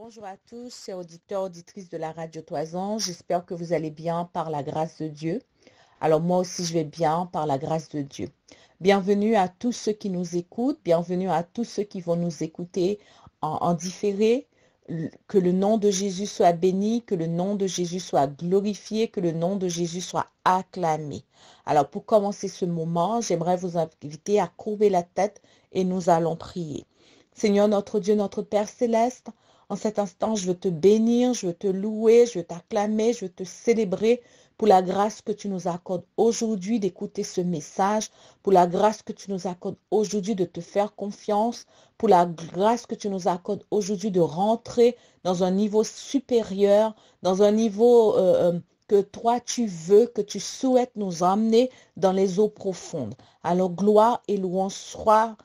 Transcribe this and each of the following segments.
Bonjour à tous, chers auditeurs, auditrices de la Radio Toison. J'espère que vous allez bien par la grâce de Dieu. Alors moi aussi, je vais bien par la grâce de Dieu. Bienvenue à tous ceux qui nous écoutent. Bienvenue à tous ceux qui vont nous écouter en différé. Que le nom de Jésus soit béni, que le nom de Jésus soit glorifié, que le nom de Jésus soit acclamé. Alors pour commencer ce moment, j'aimerais vous inviter à courber la tête et nous allons prier. Seigneur notre Dieu, notre Père céleste, en cet instant, je veux te bénir, je veux te louer, je veux t'acclamer, je veux te célébrer pour la grâce que tu nous accordes aujourd'hui d'écouter ce message, pour la grâce que tu nous accordes aujourd'hui de te faire confiance, pour la grâce que tu nous accordes aujourd'hui de rentrer dans un niveau supérieur, dans un niveau que toi tu veux, que tu souhaites nous emmener dans les eaux profondes. Alors gloire et louange soient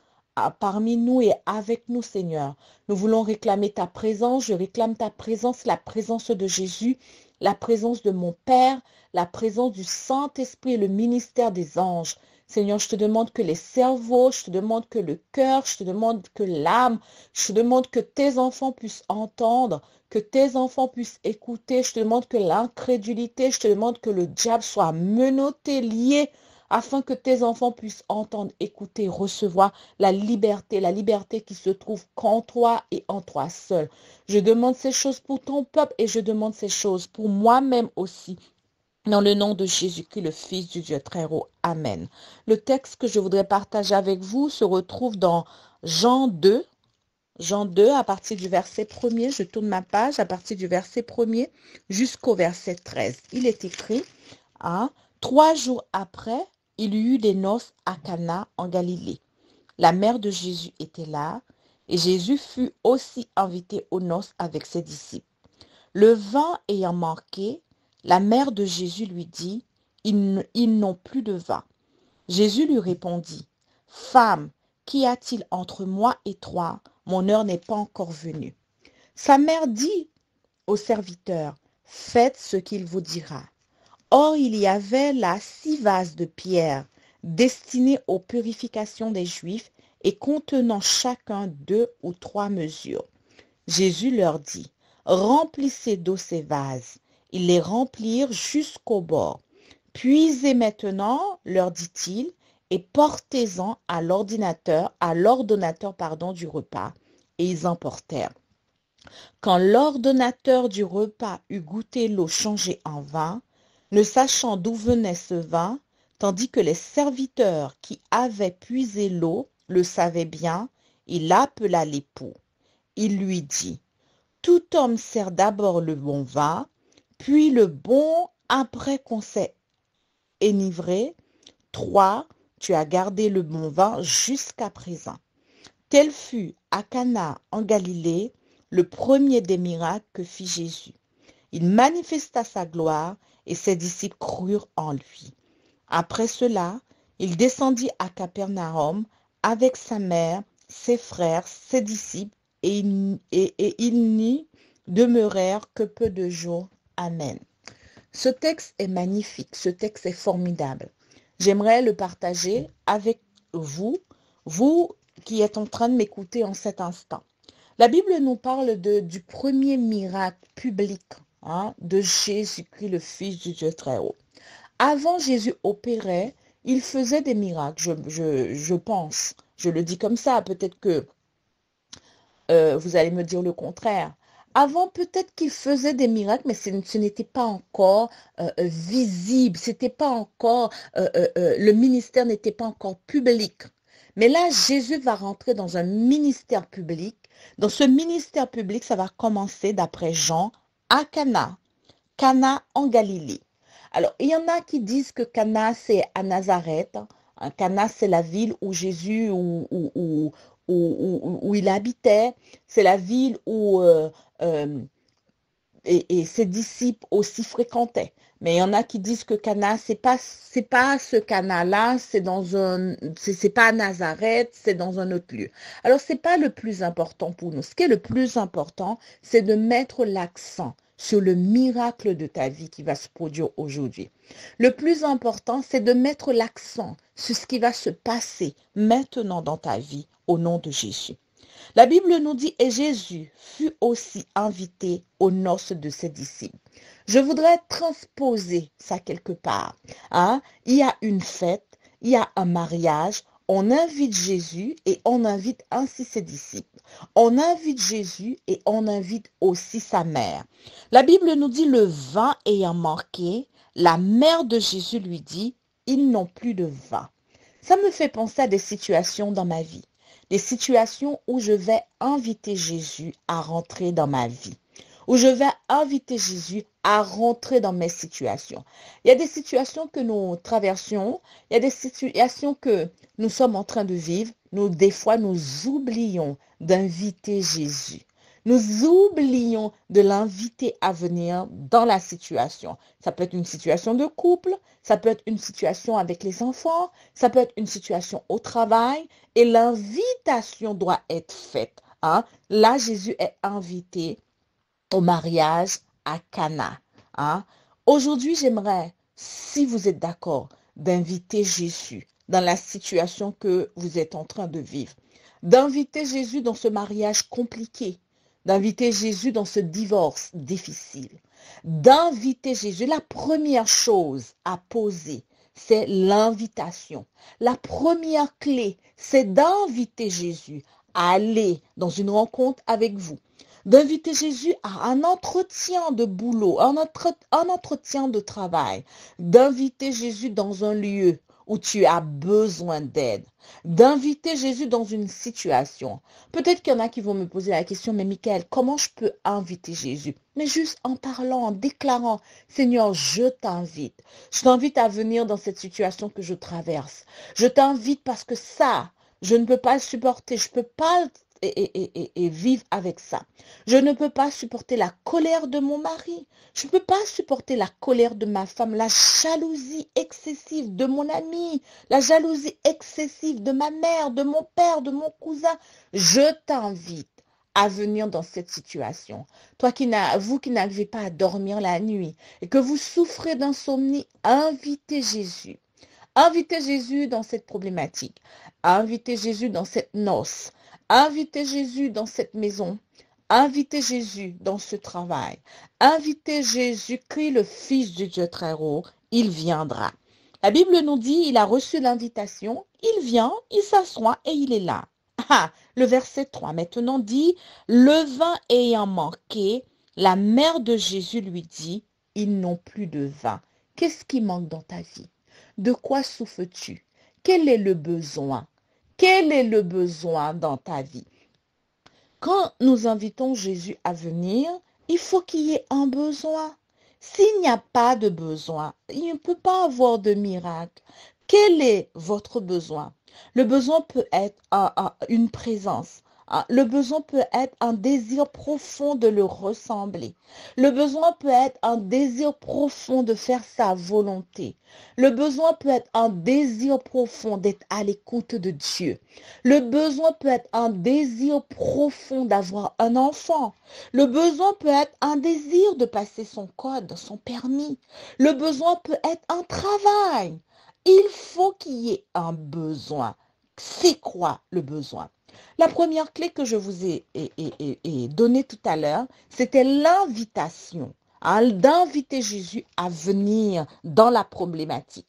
parmi nous et avec nous, Seigneur. Nous voulons réclamer ta présence. Je réclame ta présence, la présence de Jésus, la présence de mon Père, la présence du Saint-Esprit et le ministère des anges. Seigneur, je te demande que les cerveaux, je te demande que le cœur, je te demande que l'âme, je te demande que tes enfants puissent entendre, que tes enfants puissent écouter. Je te demande que l'incrédulité, je te demande que le diable soit menotté, lié, afin que tes enfants puissent entendre, écouter, recevoir la liberté qui se trouve qu'en toi et en toi seul. Je demande ces choses pour ton peuple et je demande ces choses pour moi-même aussi. Dans le nom de Jésus-Christ, le Fils du Dieu très haut. Amen. Le texte que je voudrais partager avec vous se retrouve dans Jean 2. Jean 2, à partir du verset 1er, je tourne ma page, à partir du verset 1er jusqu'au verset 13. Il est écrit, 3 jours après, il y eut des noces à Cana en Galilée. La mère de Jésus était là, et Jésus fut aussi invité aux noces avec ses disciples. Le vin ayant manqué, la mère de Jésus lui dit, ils n'ont plus de vin. Jésus lui répondit, Femme, qu'y a-t-il entre moi et toi? Mon heure n'est pas encore venue. Sa mère dit au serviteur, Faites ce qu'il vous dira. Or, il y avait là 6 vases de pierre destinés aux purifications des Juifs et contenant chacun 2 ou 3 mesures. Jésus leur dit, Remplissez d'eau ces vases. Ils les remplirent jusqu'au bord. Puisez maintenant, leur dit-il, et portez-en à l'ordonnateur du repas. Et ils emportèrent. Quand l'ordonnateur du repas eut goûté l'eau changée en vin, ne sachant d'où venait ce vin, tandis que les serviteurs qui avaient puisé l'eau le savaient bien, il appela l'époux. Il lui dit, Tout homme sert d'abord le bon vin, puis le bon après qu'on s'est enivré. Toi, tu as gardé le bon vin jusqu'à présent. Tel fut à Cana en Galilée le premier des miracles que fit Jésus. Il manifesta sa gloire et ses disciples crurent en lui. Après cela, il descendit à Capernaum avec sa mère, ses frères, ses disciples, et ils n'y demeurèrent que peu de jours. Amen. Ce texte est magnifique, ce texte est formidable. J'aimerais le partager avec vous, vous qui êtes en train de m'écouter en cet instant. La Bible nous parle du premier miracle public de Jésus-Christ, le Fils du Dieu très haut. Avant Jésus opérait, il faisait des miracles, je pense. Je le dis comme ça, peut-être que vous allez me dire le contraire. Avant, peut-être qu'il faisait des miracles, mais ce n'était pas encore visible, c'était pas encore, le ministère n'était pas encore public. Mais là, Jésus va rentrer dans un ministère public. Dans ce ministère public, ça va commencer, d'après Jean, à Cana. Cana en Galilée. Alors, il y en a qui disent que Cana, c'est à Nazareth. Cana, c'est la ville où Jésus, où il habitait. C'est la ville où et ses disciples aussi fréquentaient. Mais il y en a qui disent que Cana, c'est pas ce Cana-là, c'est pas à Nazareth, c'est dans un autre lieu. Alors, c'est pas le plus important pour nous. Ce qui est le plus important, c'est de mettre l'accent sur le miracle de ta vie qui va se produire aujourd'hui. Le plus important, c'est de mettre l'accent sur ce qui va se passer maintenant dans ta vie au nom de Jésus. La Bible nous dit, et Jésus fut aussi invité aux noces de ses disciples. Je voudrais transposer ça quelque part. Hein? Il y a une fête, il y a un mariage, on invite Jésus et on invite ainsi ses disciples. On invite Jésus et on invite aussi sa mère. La Bible nous dit, le vin ayant manqué, la mère de Jésus lui dit, ils n'ont plus de vin. Ça me fait penser à des situations dans ma vie. Des situations où je vais inviter Jésus à rentrer dans ma vie, où je vais inviter Jésus à rentrer dans mes situations. Il y a des situations que nous traversons, il y a des situations que nous sommes en train de vivre. Des fois, nous oublions d'inviter Jésus. Nous oublions de l'inviter à venir dans la situation. Ça peut être une situation de couple, ça peut être une situation avec les enfants, ça peut être une situation au travail et l'invitation doit être faite. Hein? Là, Jésus est invité au mariage à Cana. Hein? Aujourd'hui, j'aimerais, si vous êtes d'accord, d'inviter Jésus dans la situation que vous êtes en train de vivre, d'inviter Jésus dans ce mariage compliqué, d'inviter Jésus dans ce divorce difficile, d'inviter Jésus. La première chose à poser, c'est l'invitation. La première clé, c'est d'inviter Jésus à aller dans une rencontre avec vous, d'inviter Jésus à un entretien de boulot, un entretien de travail, d'inviter Jésus dans un lieu où tu as besoin d'aide, d'inviter Jésus dans une situation. Peut-être qu'il y en a qui vont me poser la question, mais Michael, comment je peux inviter Jésus? Mais juste en parlant, en déclarant, Seigneur, je t'invite. Je t'invite à venir dans cette situation que je traverse. Je t'invite parce que ça, je ne peux pas le supporter, je ne peux pas et vivre avec ça. Je ne peux pas supporter la colère de mon mari. Je ne peux pas supporter la colère de ma femme, la jalousie excessive de mon ami, la jalousie excessive de ma mère, de mon père, de mon cousin. Je t'invite à venir dans cette situation. Vous qui n'arrivez pas à dormir la nuit et que vous souffrez d'insomnie, invitez Jésus. Invitez Jésus dans cette problématique. Invitez Jésus dans cette noce. Invitez Jésus dans cette maison. Invitez Jésus dans ce travail. Invitez Jésus-Christ, le Fils du Dieu très haut. Il viendra. La Bible nous dit, il a reçu l'invitation. Il vient, il s'assoit et il est là. Ah, le verset 3 maintenant dit, le vin ayant manqué, la mère de Jésus lui dit, ils n'ont plus de vin. Qu'est-ce qui manque dans ta vie? De quoi souffres-tu? Quel est le besoin? Quel est le besoin dans ta vie? Quand nous invitons Jésus à venir, il faut qu'il y ait un besoin. S'il n'y a pas de besoin, il ne peut pas avoir de miracle. Quel est votre besoin? Le besoin peut être une présence. Le besoin peut être un désir profond de le ressembler. Le besoin peut être un désir profond de faire sa volonté. Le besoin peut être un désir profond d'être à l'écoute de Dieu. Le besoin peut être un désir profond d'avoir un enfant. Le besoin peut être un désir de passer son code, son permis. Le besoin peut être un travail. Il faut qu'il y ait un besoin. C'est quoi le besoin? La première clé que je vous ai donnée tout à l'heure, c'était l'invitation, d'inviter Jésus à venir dans la problématique.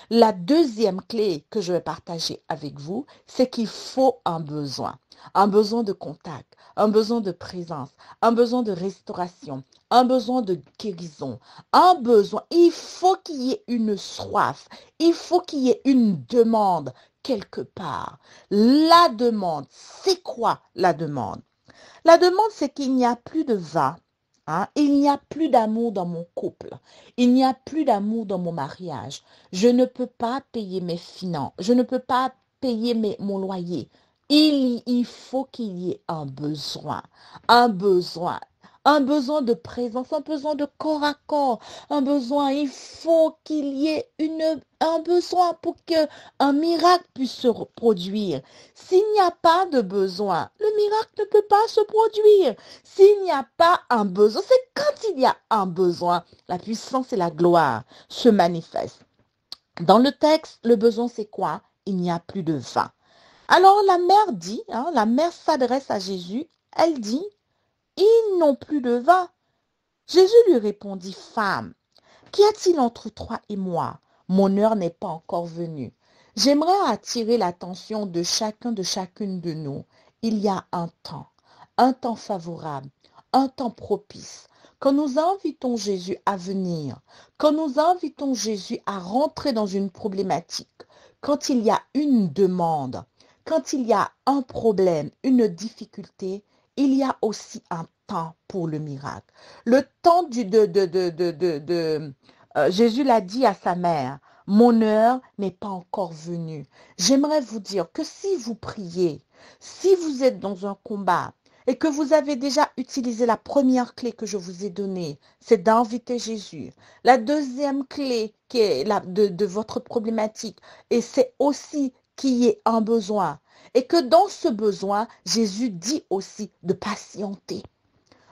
La deuxième clé que je vais partager avec vous, c'est qu'il faut un besoin de contact, un besoin de présence, un besoin de restauration, un besoin de guérison, un besoin. Il faut qu'il y ait une soif, il faut qu'il y ait une demande quelque part. La demande, c'est quoi la demande? La demande, c'est qu'il n'y a plus de vin. Il n'y a plus d'amour dans mon couple. Il n'y a plus d'amour dans mon mariage. Je ne peux pas payer mes finances. Je ne peux pas payer mon loyer. Il faut qu'il y ait un besoin. Un besoin. Un besoin de présence, un besoin de corps à corps, un besoin. Il faut qu'il y ait un besoin pour qu'un miracle puisse se produire. S'il n'y a pas de besoin, le miracle ne peut pas se produire. S'il n'y a pas un besoin, c'est quand il y a un besoin, la puissance et la gloire se manifestent. Dans le texte, le besoin, c'est quoi? Il n'y a plus de vin. Alors la mère dit, la mère s'adresse à Jésus, elle dit, ils n'ont plus de vin. Jésus lui répondit, femme, qu'y a-t-il entre toi et moi? Mon heure n'est pas encore venue. J'aimerais attirer l'attention de chacun, de chacune de nous. Il y a un temps favorable, un temps propice. Quand nous invitons Jésus à venir, quand nous invitons Jésus à rentrer dans une problématique, quand il y a une demande, quand il y a un problème, une difficulté, il y a aussi un temps pour le miracle. Le temps Jésus l'a dit à sa mère, mon heure n'est pas encore venue. J'aimerais vous dire que si vous priez, si vous êtes dans un combat et que vous avez déjà utilisé la première clé que je vous ai donnée, c'est d'inviter Jésus. La deuxième clé qui est de votre problématique, et c'est aussi qu'il y ait un besoin. Et que dans ce besoin, Jésus dit aussi de patienter.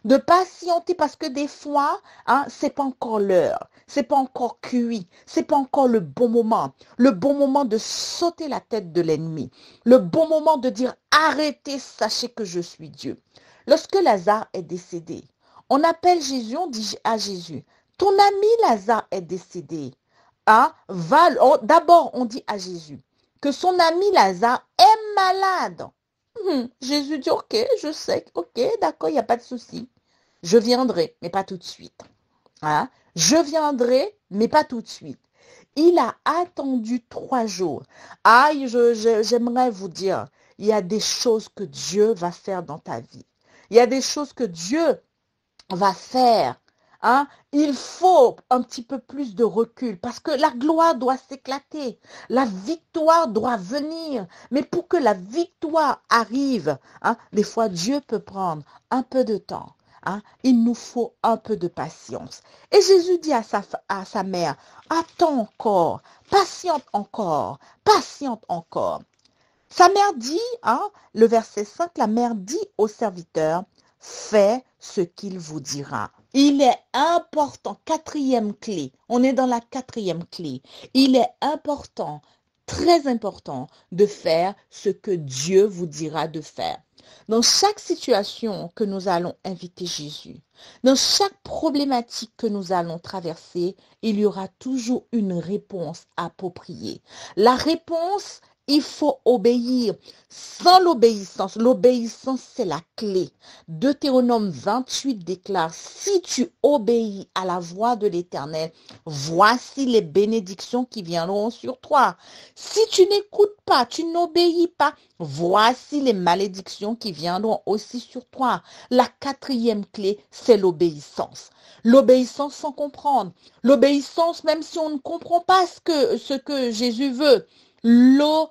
De patienter parce que des fois, c'est pas encore l'heure, c'est pas encore cuit, c'est pas encore le bon moment de sauter la tête de l'ennemi, le bon moment de dire arrêtez, sachez que je suis Dieu. Lorsque Lazare est décédé, on appelle Jésus, on dit à Jésus, ton ami Lazare est décédé. D'abord, on dit à Jésus que son ami Lazare est malade. Jésus dit, ok, je sais, ok, d'accord, il n'y a pas de souci. Je viendrai, mais pas tout de suite. Je viendrai, mais pas tout de suite. Il a attendu 3 jours. J'aimerais vous dire, il y a des choses que Dieu va faire dans ta vie. Il y a des choses que Dieu va faire. Il faut un petit peu plus de recul parce que la gloire doit s'éclater. La victoire doit venir. Mais pour que la victoire arrive, des fois Dieu peut prendre un peu de temps. Il nous faut un peu de patience. Et Jésus dit à sa mère, attends encore, patiente encore, patiente encore. Sa mère dit, le verset 5, la mère dit au serviteur, fais ce qu'il vous dira. Il est important, 4e clé, on est dans la 4e clé. Il est important, très important de faire ce que Dieu vous dira de faire. Dans chaque situation que nous allons inviter Jésus, dans chaque problématique que nous allons traverser, il y aura toujours une réponse appropriée. La réponse, il faut obéir. Sans l'obéissance, c'est la clé. Deutéronome 28 déclare, si tu obéis à la voix de l'Éternel, voici les bénédictions qui viendront sur toi. Si tu n'écoutes pas, tu n'obéis pas, voici les malédictions qui viendront aussi sur toi. La 4e clé, c'est l'obéissance. L'obéissance sans comprendre. L'obéissance, même si on ne comprend pas ce que Jésus veut. L'obéissance.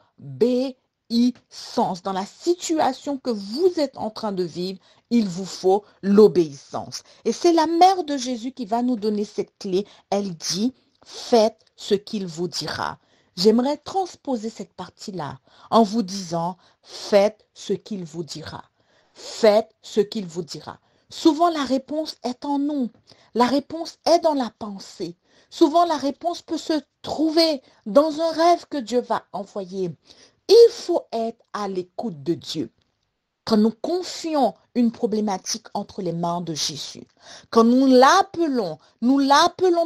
Dans la situation que vous êtes en train de vivre, il vous faut l'obéissance. Et c'est la mère de Jésus qui va nous donner cette clé. Elle dit, faites ce qu'il vous dira. J'aimerais transposer cette partie-là en vous disant, faites ce qu'il vous dira. Faites ce qu'il vous dira. Souvent, la réponse est en nous. La réponse est dans la pensée. Souvent, la réponse peut se trouver dans un rêve que Dieu va envoyer. Il faut être à l'écoute de Dieu. Quand nous confions une problématique entre les mains de Jésus, quand nous l'appelons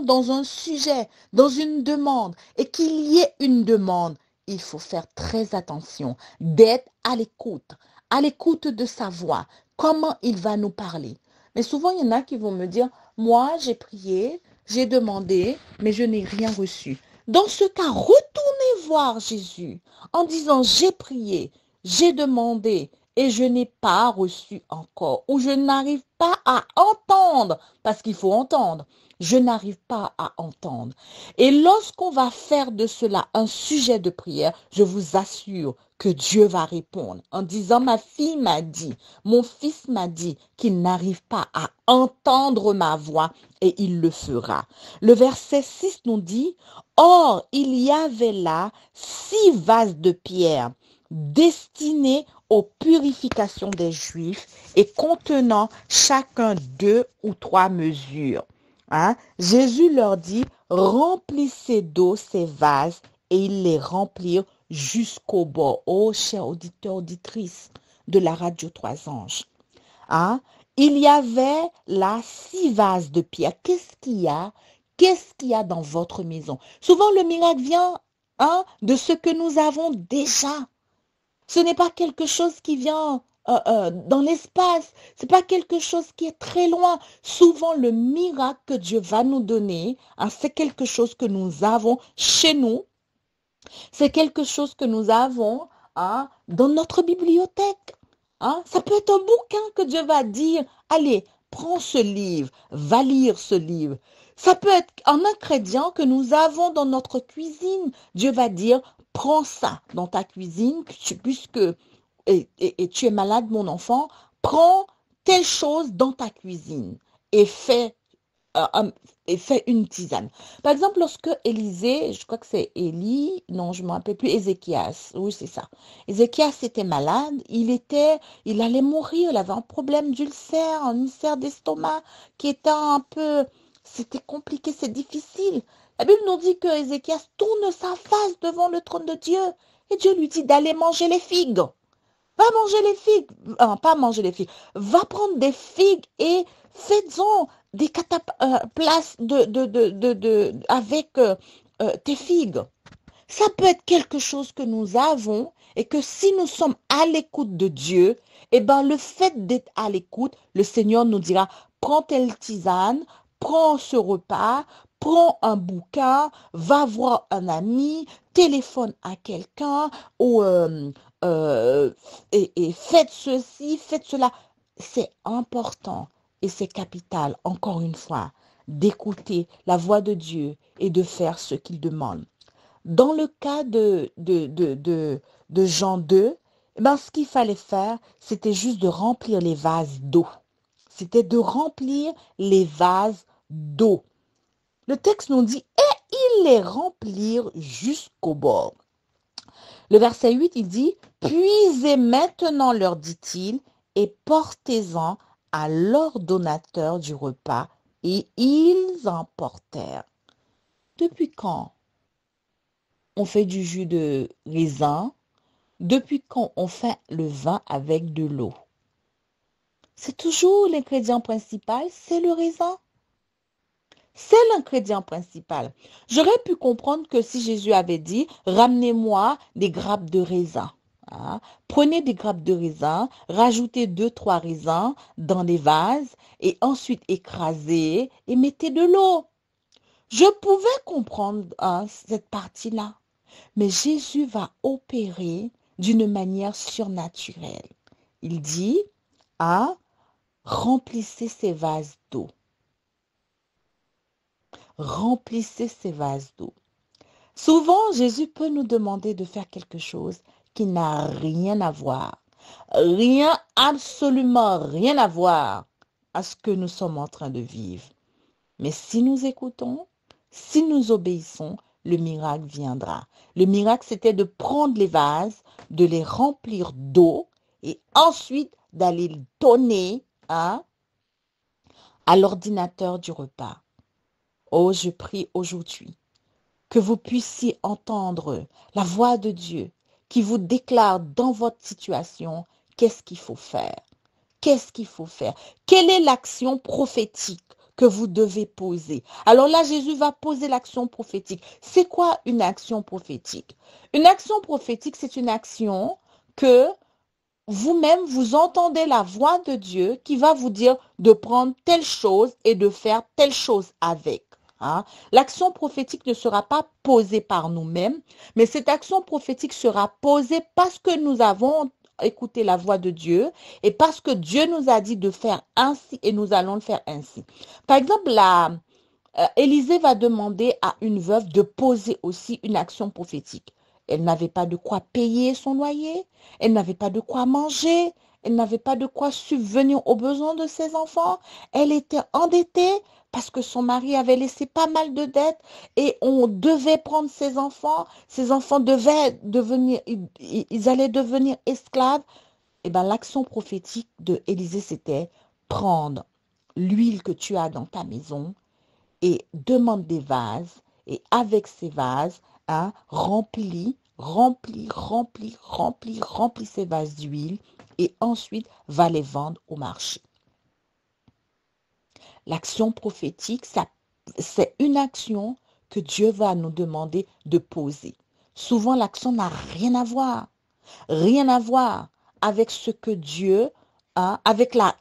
dans un sujet, dans une demande, et qu'il y ait une demande, il faut faire très attention d'être à l'écoute de sa voix, comment il va nous parler. Mais souvent, il y en a qui vont me dire, moi, j'ai prié, j'ai demandé, mais je n'ai rien reçu. Dans ce cas, retournez voir Jésus en disant, j'ai prié, j'ai demandé, et je n'ai pas reçu encore, ou je n'arrive pas à entendre, parce qu'il faut entendre, je n'arrive pas à entendre. Et lorsqu'on va faire de cela un sujet de prière, je vous assure que Dieu va répondre en disant, ma fille m'a dit, mon fils m'a dit qu'il n'arrive pas à entendre ma voix et il le fera. Le verset 6 nous dit, or, il y avait là 6 vases de pierre destinés aux purifications des Juifs et contenant chacun 2 ou 3 mesures. Jésus leur dit, remplissez d'eau ces vases et ils les remplirent jusqu'au bord. Oh, chers auditeurs, auditrices de la radio Trois Anges. Hein? Il y avait là 6 vases de pierre. Qu'est-ce qu'il y a? Qu'est-ce qu'il y a dans votre maison? Souvent, le miracle vient de ce que nous avons déjà. Ce n'est pas quelque chose qui vient dans l'espace. Ce n'est pas quelque chose qui est très loin. Souvent, le miracle que Dieu va nous donner, c'est quelque chose que nous avons chez nous. C'est quelque chose que nous avons dans notre bibliothèque. Ça peut être un bouquin que Dieu va dire, allez, prends ce livre, va lire ce livre. Ça peut être un ingrédient que nous avons dans notre cuisine. Dieu va dire, prends ça dans ta cuisine, puisque et tu es malade, mon enfant, prends telle chose dans ta cuisine et fais une tisane. Par exemple, lorsque Élisée, je crois que c'est Élie, non, je ne me rappelle plus, Ézéchias, oui, c'est ça. Ézéchias était malade, il allait mourir, il avait un problème d'ulcère, un ulcère d'estomac qui était c'était compliqué, c'est difficile. La Bible nous dit que Ézéchias tourne sa face devant le trône de Dieu et Dieu lui dit d'aller manger les figues. Va manger les figues, pas manger les figues, va prendre des figues et fais-en des cataplasmes avec tes figues. Ça peut être quelque chose que nous avons et que si nous sommes à l'écoute de Dieu, eh ben le fait d'être à l'écoute, le Seigneur nous dira, prends telle tisane, prends ce repas, prends un bouquin, va voir un ami, téléphone à quelqu'un ou et faites ceci, faites cela. C'est important et c'est capital, encore une fois, d'écouter la voix de Dieu et de faire ce qu'il demande. Dans le cas de Jean 2, ce qu'il fallait faire, c'était juste de remplir les vases d'eau. C'était de remplir les vases d'eau. Le texte nous dit, et ils les remplirent jusqu'au bord. Le verset 8, il dit, puisez maintenant, leur dit-il, et portez-en à l'ordonnateur du repas. Et ils en portèrent. Depuis quand on fait du jus de raisin? Depuis quand on fait le vin avec de l'eau? C'est toujours l'ingrédient principal, c'est le raisin. C'est l'ingrédient principal. J'aurais pu comprendre que si Jésus avait dit, ramenez-moi des grappes de raisin. Prenez des grappes de raisin, rajoutez 2-3 raisins dans des vases et ensuite écrasez et mettez de l'eau. Je pouvais comprendre cette partie-là. Mais Jésus va opérer d'une manière surnaturelle. Il dit, remplissez ces vases d'eau. Remplissez ces vases d'eau. Souvent, Jésus peut nous demander de faire quelque chose qui n'a rien à voir. Rien, absolument rien à voir à ce que nous sommes en train de vivre. Mais si nous écoutons, si nous obéissons, le miracle viendra. Le miracle, c'était de prendre les vases, de les remplir d'eau et ensuite d'aller le donner à l'ordinateur du repas. Oh, je prie aujourd'hui que vous puissiez entendre la voix de Dieu qui vous déclare dans votre situation qu'est-ce qu'il faut faire. Qu'est-ce qu'il faut faire? Quelle est l'action prophétique que vous devez poser? Alors là, Jésus va poser l'action prophétique. C'est quoi une action prophétique? Une action prophétique, c'est une action que vous-même, vous entendez la voix de Dieu qui va vous dire de prendre telle chose et de faire telle chose avec. L'action prophétique ne sera pas posée par nous-mêmes, mais cette action prophétique sera posée parce que nous avons écouté la voix de Dieu et parce que Dieu nous a dit de faire ainsi et nous allons le faire ainsi. Par exemple, Élisée va demander à une veuve de poser aussi une action prophétique. Elle n'avait pas de quoi payer son loyer, elle n'avait pas de quoi manger, elle n'avait pas de quoi subvenir aux besoins de ses enfants. Elle était endettée parce que son mari avait laissé pas mal de dettes et on devait prendre ses enfants. Ses enfants devaient devenir, ils allaient devenir esclaves. Et bien, l'action prophétique de Élisée, c'était prendre l'huile que tu as dans ta maison et demande des vases et avec ces vases, remplis remplit ses vases d'huile et ensuite va les vendre au marché. L'action prophétique, c'est une action que Dieu va nous demander de poser. Souvent, l'action n'a rien à voir avec ce que Dieu a, avec la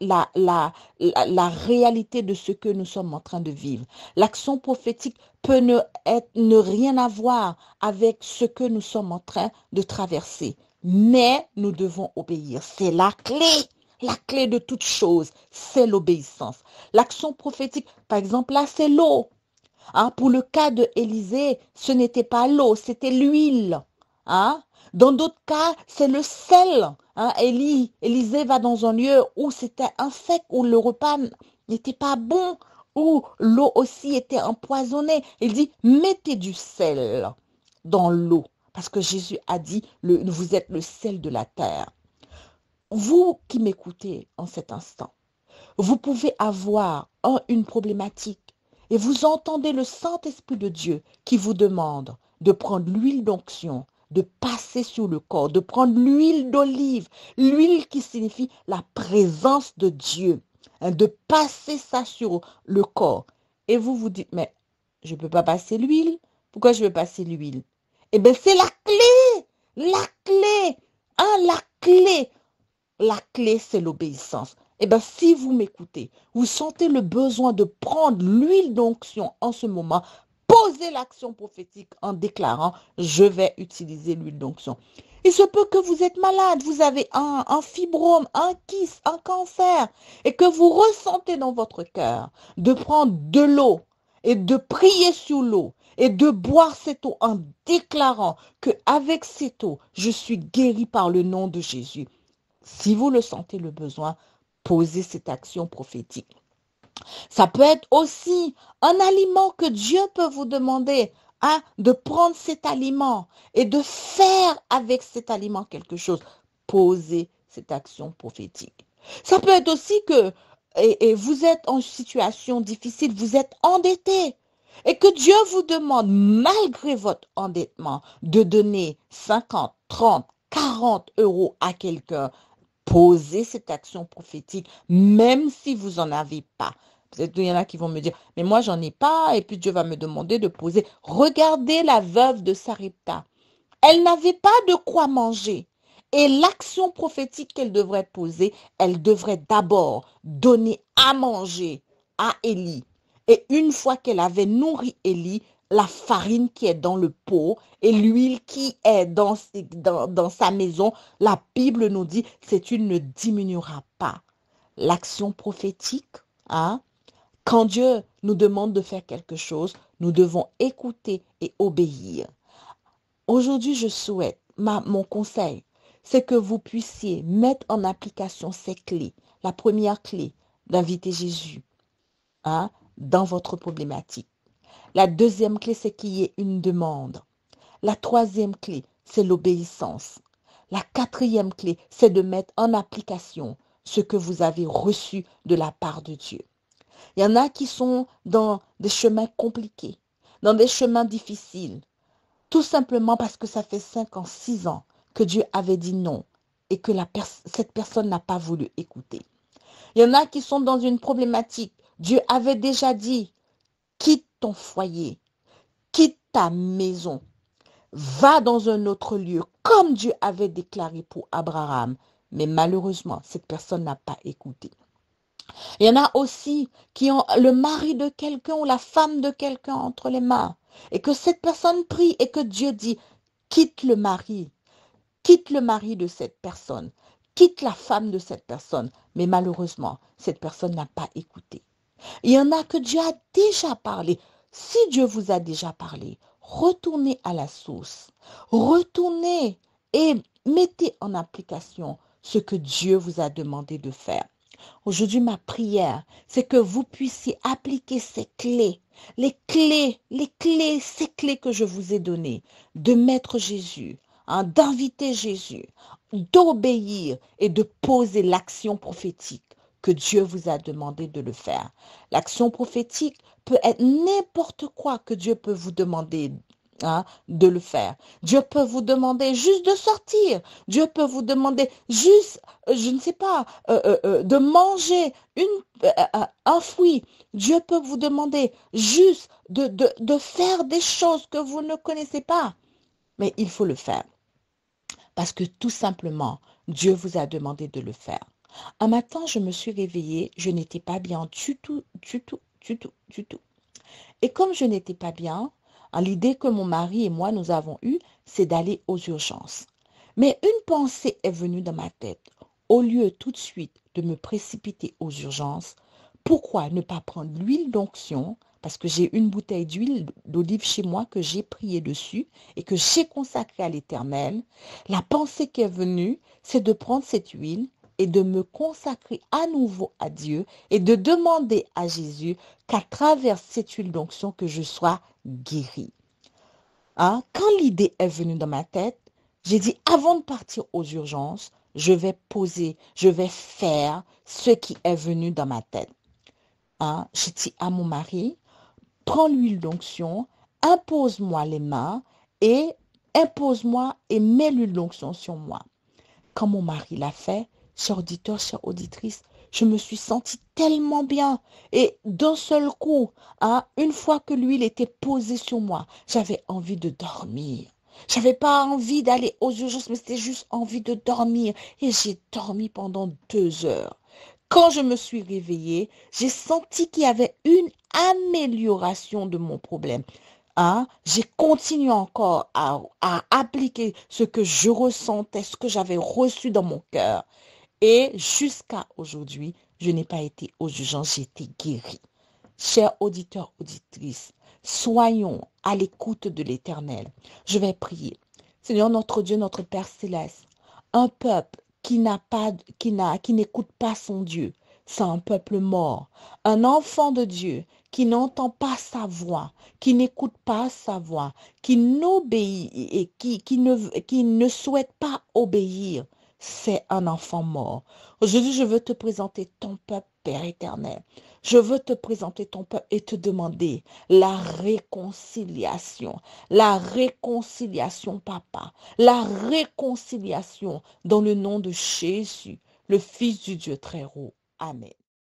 réalité de ce que nous sommes en train de vivre. L'action prophétique peut ne rien avoir avec ce que nous sommes en train de traverser. Mais nous devons obéir. C'est la clé. La clé de toute chose, c'est l'obéissance. L'action prophétique, par exemple, là, c'est l'eau. Hein, pour le cas de Élisée, ce n'était pas l'eau, c'était l'huile. Hein? Dans d'autres cas, c'est le sel. Hein? Élisée va dans un lieu où c'était infect, où le repas n'était pas bon, où l'eau aussi était empoisonnée. Il dit, mettez du sel dans l'eau. Parce que Jésus a dit, vous êtes le sel de la terre. Vous qui m'écoutez en cet instant, vous pouvez avoir une problématique et vous entendez le Saint-Esprit de Dieu qui vous demande de prendre l'huile d'onction, de passer sur le corps, de prendre l'huile d'olive, l'huile qui signifie la présence de Dieu, hein, de passer ça sur le corps. Et vous vous dites, mais je ne peux pas passer l'huile. Pourquoi je veux passer l'huile? Eh bien, c'est la clé, hein, la clé. La clé, c'est l'obéissance. Eh bien, si vous m'écoutez, vous sentez le besoin de prendre l'huile d'onction en ce moment, posez l'action prophétique en déclarant, je vais utiliser l'huile d'onction. Il se peut que vous êtes malade, vous avez un fibrome, un kyste, un cancer, et que vous ressentez dans votre cœur de prendre de l'eau et de prier sur l'eau et de boire cette eau en déclarant que avec cette eau, je suis guéri par le nom de Jésus. Si vous le sentez le besoin, posez cette action prophétique. Ça peut être aussi un aliment que Dieu peut vous demander, hein, de prendre cet aliment et de faire avec cet aliment quelque chose. Posez cette action prophétique. Ça peut être aussi que et vous êtes en situation difficile, vous êtes endetté et que Dieu vous demande, malgré votre endettement, de donner 50, 30, 40 euros à quelqu'un. Posez cette action prophétique, même si vous n'en avez pas. Peut-être qu'il y en a qui vont me dire, mais moi, j'en ai pas, et puis Dieu va me demander de poser. Regardez la veuve de Sarepta. Elle n'avait pas de quoi manger. Et l'action prophétique qu'elle devrait poser, elle devrait d'abord donner à manger à Élie. Et une fois qu'elle avait nourri Élie, la farine qui est dans le pot et l'huile qui est dans sa maison, la Bible nous dit, cette huile ne diminuera pas. L'action prophétique, hein, quand Dieu nous demande de faire quelque chose, nous devons écouter et obéir. Aujourd'hui, je souhaite, mon conseil, c'est que vous puissiez mettre en application ces clés. La première clé, d'inviter Jésus, hein, dans votre problématique. La deuxième clé, c'est qu'il y ait une demande. La troisième clé, c'est l'obéissance. La quatrième clé, c'est de mettre en application ce que vous avez reçu de la part de Dieu. Il y en a qui sont dans des chemins compliqués, dans des chemins difficiles, tout simplement parce que ça fait 5 ans, 6 ans que Dieu avait dit non et que cette personne n'a pas voulu écouter. Il y en a qui sont dans une problématique. Dieu avait déjà dit, quitte ton foyer, quitte ta maison, va dans un autre lieu, comme Dieu avait déclaré pour Abraham. Mais malheureusement, cette personne n'a pas écouté. Il y en a aussi qui ont le mari de quelqu'un ou la femme de quelqu'un entre les mains. Et que cette personne prie et que Dieu dit, quitte le mari de cette personne, quitte la femme de cette personne. Mais malheureusement, cette personne n'a pas écouté. Il y en a que Dieu a déjà parlé. Si Dieu vous a déjà parlé, retournez à la source. Retournez et mettez en application ce que Dieu vous a demandé de faire. Aujourd'hui, ma prière, c'est que vous puissiez appliquer ces clés, ces clés que je vous ai données, de mettre Jésus, hein, d'inviter Jésus, d'obéir et de poser l'action prophétique que Dieu vous a demandé de le faire. L'action prophétique peut être n'importe quoi que Dieu peut vous demander de le faire. Dieu peut vous demander juste de sortir. Dieu peut vous demander juste, je ne sais pas, de manger un fruit. Dieu peut vous demander juste de faire des choses que vous ne connaissez pas. Mais il faut le faire. Parce que tout simplement, Dieu vous a demandé de le faire. Un matin, je me suis réveillée, je n'étais pas bien du tout, du tout, du tout, du tout. Et comme je n'étais pas bien, l'idée que mon mari et moi nous avons eue, c'est d'aller aux urgences. Mais une pensée est venue dans ma tête. Au lieu tout de suite de me précipiter aux urgences, pourquoi ne pas prendre l'huile d'onction, parce que j'ai une bouteille d'huile d'olive chez moi que j'ai prié dessus et que j'ai consacrée à l'Éternel. La pensée qui est venue, c'est de prendre cette huile et de me consacrer à nouveau à Dieu et de demander à Jésus qu'à travers cette huile d'onction que je sois guérie. Quand l'idée est venue dans ma tête, j'ai dit avant de partir aux urgences, je vais faire ce qui est venu dans ma tête. J'ai dit à mon mari, prends l'huile d'onction, impose-moi les mains et impose-moi et mets l'huile d'onction sur moi. Quand mon mari l'a fait, cher auditeur, chère auditrice, je me suis sentie tellement bien. Et d'un seul coup, une fois que l'huile était posée sur moi, j'avais envie de dormir. J'avais pas envie d'aller aux urgences, mais c'était juste envie de dormir. Et j'ai dormi pendant 2 heures. Quand je me suis réveillée, j'ai senti qu'il y avait une amélioration de mon problème. J'ai continué encore à appliquer ce que je ressentais, ce que j'avais reçu dans mon cœur. Et jusqu'à aujourd'hui, je n'ai pas été aux urgences, j'ai été guérie. Chers auditeurs, auditrices, soyons à l'écoute de l'Éternel. Je vais prier. Seigneur notre Dieu, notre Père céleste, un peuple qui n'écoute pas son Dieu, c'est un peuple mort. Un enfant de Dieu qui n'entend pas sa voix, qui n'écoute pas sa voix, qui n'obéit et qui ne souhaite pas obéir, c'est un enfant mort. Aujourd'hui, je veux te présenter ton peuple, Père éternel. Je veux te présenter ton peuple et te demander la réconciliation. La réconciliation, papa. La réconciliation dans le nom de Jésus, le Fils du Dieu très haut. Amen.